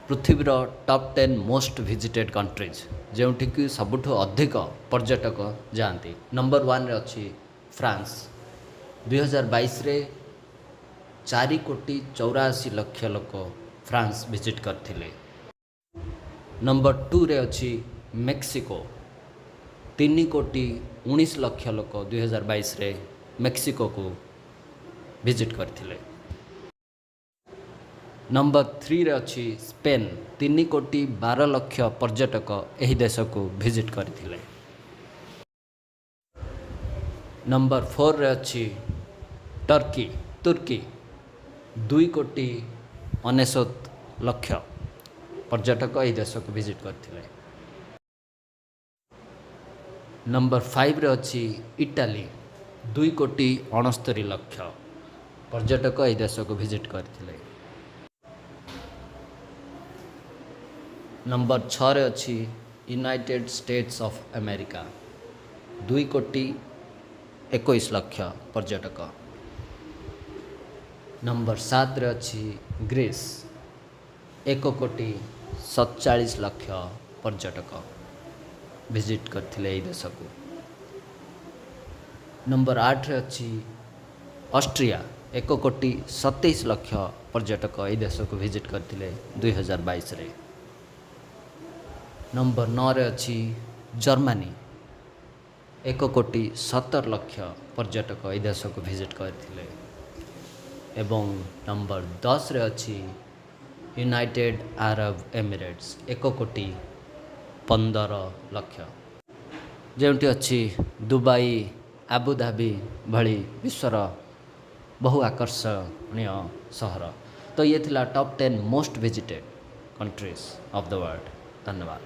पृथ्वीर top 10 most visited countries जोठिक सबुठ अधिक पर्यटक जाती। नंबर 1 रे अच्छी फ्रांस 2022 रे 4,84,00,000 लोक फ्रांस विजिट करथिले। नंबर 2 रे अच्छी मेक्सिको 3,19,00,000 लोक 2022 रे मेक्सिको को विजिट करथिले। नंबर 3 रे अच्छी स्पेन 3,12,00,000 पर्यटक एही देश को विजिट करथिले। नंबर 4 रे अच्छी तुर्की 2,19,00,000 पर्यटक एही देश को विजिट करथिले। नंबर 5 रे अच्छी इटाली 2,69,00,000 पर्यटक एही देश को विजिट करथिले। नंबर 6 रे अच्छी यूनाइटेड स्टेट्स ऑफ अमेरिका 2,21,00,000 पर्यटक। नंबर 7 रे अच्छी ग्रीस 1,47,00,000 पर्यटक विजिट करथिले एही देश को। नंबर 8 रे अच्छी ऑस्ट्रिया 1,27,00,000 पर्यटक एही देश को विजिट करथिले 2022 रे। नंबर 9 रे अच्छी जर्मनी 1,70,00,000 पर्यटक एही देश को विजिट करथिले। एवं नंबर 10 रे अच्छी यूनाइटेड अरब एमिरेट्स 1,15,00,000 जोटी अच्छी दुबई आबुधाबी भली विश्वर बहु आकर्षणीय सहर। तो ये थिला top 10 most visited countries of the world. धन्यवाद।